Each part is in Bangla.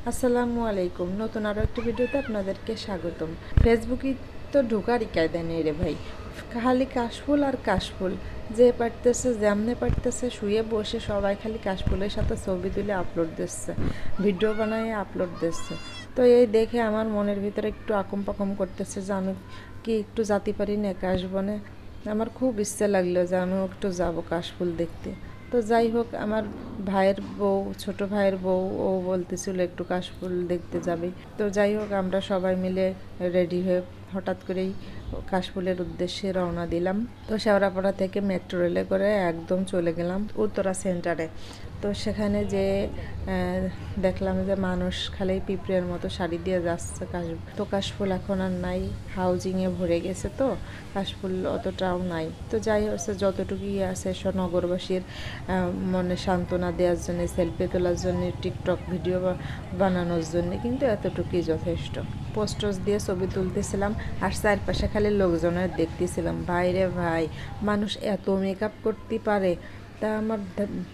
আসসালামু আলাইকুম। নতুন আরও একটি ভিডিওতে আপনাদেরকে স্বাগতম। ফেসবুকে তো ঢোকারই কায়দা নেই রে ভাই, খালি কাশফুল আর কাশফুল। যে পারতেছে যেমনে পারতেছে শুয়ে বসে সবাই খালি কাশফুলের সাথে ছবি তুলে আপলোড দিচ্ছে, ভিডিও বানায় আপলোড দিচ্ছে। তো এই দেখে আমার মনের ভিতরে একটু আকম পাকম করতেছে যে আমি কি একটু যেতে পারি না কাশবনে। আমার খুব ইচ্ছে লাগলো যে আমিও একটু যাবো কাশফুল দেখতে। তো যাই হোক, আমার ভাইয়ের বউ, ছোট ভাইয়ের বউ, ও বলতেছিল একটু কাশফুল দেখতে যাবে। তো যাই হোক, আমরা সবাই মিলে রেডি হয়ে হঠাৎ করেই কাশফুলের উদ্দেশ্যে রওনা দিলাম। তো শেওড়াপাড়া থেকে মেট্রো রেলে করে একদম চলে গেলাম উত্তরা সেন্টারে। তো সেখানে যে দেখলাম যে মানুষ খালি পিঁপড়ের মতো শাড়ি দিয়ে যাচ্ছে। তো কাশফুল এখন আর নাই, হাউজিংয়ে ভরে গেছে, তো কাশফুল অতটাও নাই। তো যাই হচ্ছে, যতটুকুই আছে সব নগরবাসীর মনে সান্ত্বনা দেওয়ার জন্য, সেলফি তোলার জন্য, টিকটক ভিডিও বানানোর জন্য কিন্তু এতটুকুই যথেষ্ট। পোস্টার্স দিয়ে ছবি তুলতেছিলাম আর চারপাশে খালি লোকজনের দেখতেছিলাম। ভাইরে ভাই, মানুষ এত মেকআপ করতে পারে তা আমার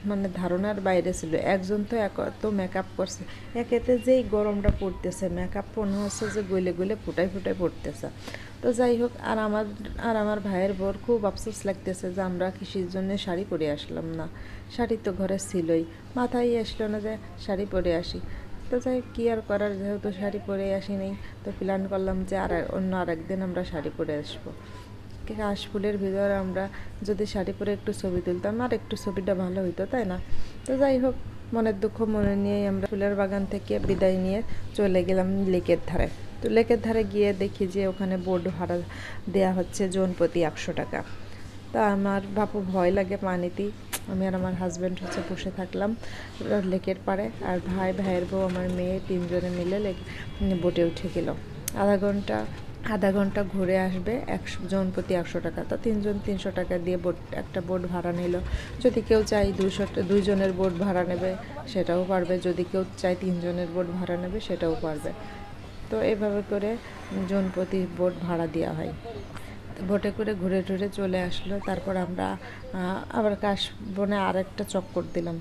মানে ধারণার বাইরে ছিল। একজন তো এত মেকআপ করছে, একেতে যেই গরমটা পড়তেছে, মেকআপ মনে হচ্ছে যে গলে গলে ফুটাই ফুটাই পড়তেছে। তো যাই হোক, আর আমার ভাইয়ের বোর খুব আফসোস লাগতেছে যে আমরা কৃষির জন্য শাড়ি পরে আসলাম না। শাড়ি তো ঘরে ছিলই, মাথায় আসলো না যে শাড়ি পরে আসি। তো যাই কী আর করার, যেহেতু শাড়ি পরে আসি নেই, তো প্ল্যান করলাম যে অন্য আরেকদিন আমরা শাড়ি পরে আসবো। কাশফুলের ভিতরে আমরা যদি শাড়ি পরে একটু ছবি তুলতাম আর একটু ছবিটা ভালো হইতো, তাই না? তো যাই হোক, মনের দুঃখ মনে নিয়েই আমরা ফুলের বাগান থেকে বিদায় নিয়ে চলে গেলাম লেকের ধারে। তো লেকের ধারে গিয়ে দেখি যে ওখানে বোট ভাড়া দেওয়া হচ্ছে জন প্রতি 100 টাকা। তা আমার বাপু ভয় লাগে পানিতেই, আমি আর আমার হাজব্যান্ড বসে থাকলাম লেকের পাড়ে। আর ভাইয়ের বউ, আমার মেয়ে, তিনজনে মিলে বোটে উঠে গেল। আধা ঘন্টা ঘুরে আসবে, 100 জন প্রতি 100 টাকা। তো তিনজন 300 টাকা দিয়ে একটা বোট ভাড়া নিল। যদি কেউ চাই 2 জনের বোট ভাড়া নেবে সেটাও পারবে, যদি কেউ চাই 3 জনের বোট ভাড়া নেবে সেটাও পারবে। তো এভাবে করে জন প্রতি বোট ভাড়া দেওয়া হয়। বোটে করে ঘুরে টুরে চলে আসলো। তারপর আমরা আবার কাশবনে আরেকটা চক্কর দিলাম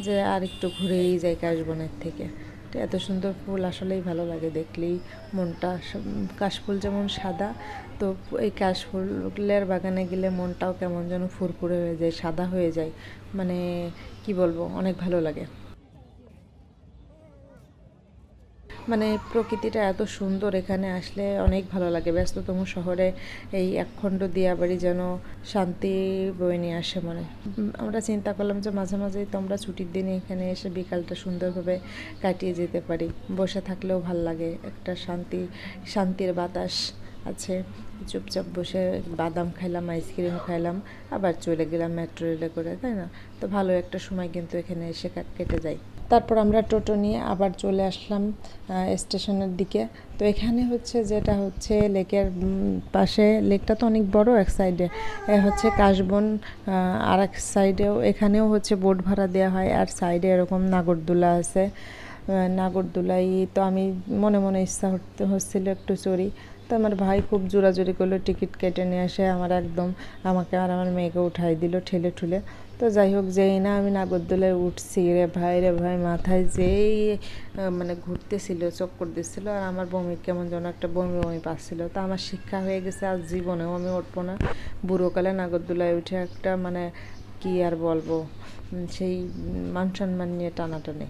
যে আর একটু ঘুরেই যাই কাশবনের থেকে। তো এত সুন্দর ফুল আসলেই ভালো লাগে দেখলেই মনটা। কাশফুল যেমন সাদা, তো এই কাশফুলের বাগানে গেলে মনটাও কেমন যেন ফুরফুরে হয়ে যায়, সাদা হয়ে যায়। মানে কি বলবো, অনেক ভালো লাগে। মানে প্রকৃতিটা এত সুন্দর, এখানে আসলে অনেক ভালো লাগে। ব্যস্ততম শহরে এই একখণ্ড দিয়াবাড়ি যেন শান্তি বয়ে নিয়ে আসে মনে। আমরা চিন্তা করলাম যে মাঝে মাঝেই তো আমরা ছুটির দিনে এখানে এসে বিকালটা সুন্দরভাবে কাটিয়ে যেতে পারি। বসে থাকলেও ভাল লাগে, একটা শান্তির বাতাস আছে। চুপচাপ বসে বাদাম খাইলাম, আইসক্রিম খাইলাম, আবার চলে গেলাম মেট্রো রেলে করে, তাই না? তো ভালো একটা সময় কিন্তু এখানে এসে কেটে যায়। তারপর আমরা টোটো নিয়ে আবার চলে আসলাম স্টেশনের দিকে। তো এখানে যেটা হচ্ছে লেকের পাশে, লেকটা তো অনেক বড়, এক সাইডে হচ্ছে কাশবন, আর এক সাইডেও এখানেও বোট ভাড়া দেওয়া হয়। আর সাইডে এরকম নাগরদোলা আছে। নাগরদোলাই তো আমি মনে মনে ইচ্ছা হচ্ছিল একটু চড়ি। তো আমার ভাই খুব জোরাজুরি করলো, টিকিট কেটে নিয়ে আসে আমাকে আর আমার মেয়েকে উঠাই দিল ঠেলে ঠুলে। তো যাই হোক, যেই না আমি নাগরদোলায় উঠছি, রে ভাই মাথায় যেই মানে ঘুরতেছিল, চক্কর দিচ্ছিল, আর আমার বমি কেমন যেন একটা বমি পাচ্ছিল। তো আমার শিক্ষা হয়ে গেছে, আর জীবনেও আমি উঠবো না বুড়োকালে নাগরদোলায় উঠে। একটা মানে কি আর বলবো, সেই মান সম্মান নিয়ে টানাটানি।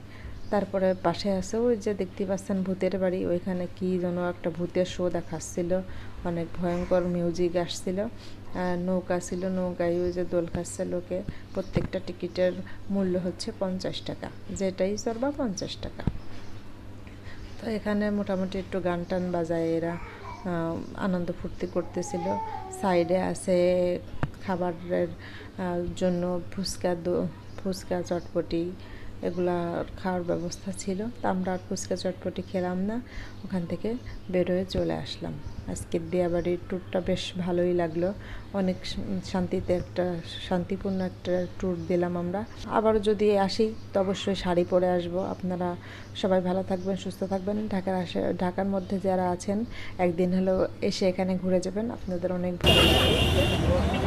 তারপরে পাশে আছে ওই যে দেখতে পাচ্ছেন ভূতের বাড়ি, ওইখানে কি যেন একটা ভূতের শো দেখাচ্ছিল, অনেক ভয়ঙ্কর মিউজিক আসছিল। আর নৌকা ছিল, নৌকায় ওই যে দোল খাচ্ছে লোকে। প্রত্যেকটা টিকিটের মূল্য হচ্ছে 50 টাকা, যেটাই চড়বা 50 টাকা। তো এখানে মোটামুটি একটু গান টান বাজায় এরা আনন্দ ফুর্তি করতেছিল। সাইডে আছে খাবারের জন্য ফুচকা চটপটি এগুলা খাওয়ার ব্যবস্থা ছিল। তা আমরা আর ফুচকা চটপটি খেলাম না, ওখান থেকে বেরোয় চলে আসলাম। আজকের দিয়াবাড়ির ট্যুরটা বেশ ভালোই লাগলো, অনেক শান্তিপূর্ণ একটা ট্যুর দিলাম আমরা। আবারও যদি আসি তো অবশ্যই শাড়ি পরে আসবো। আপনারা সবাই ভালো থাকবেন, সুস্থ থাকবেন। ঢাকার মধ্যে যারা আছেন, একদিন হলেও এসে এখানে ঘুরে যাবেন, আপনাদের অনেক ভালো লাগবে।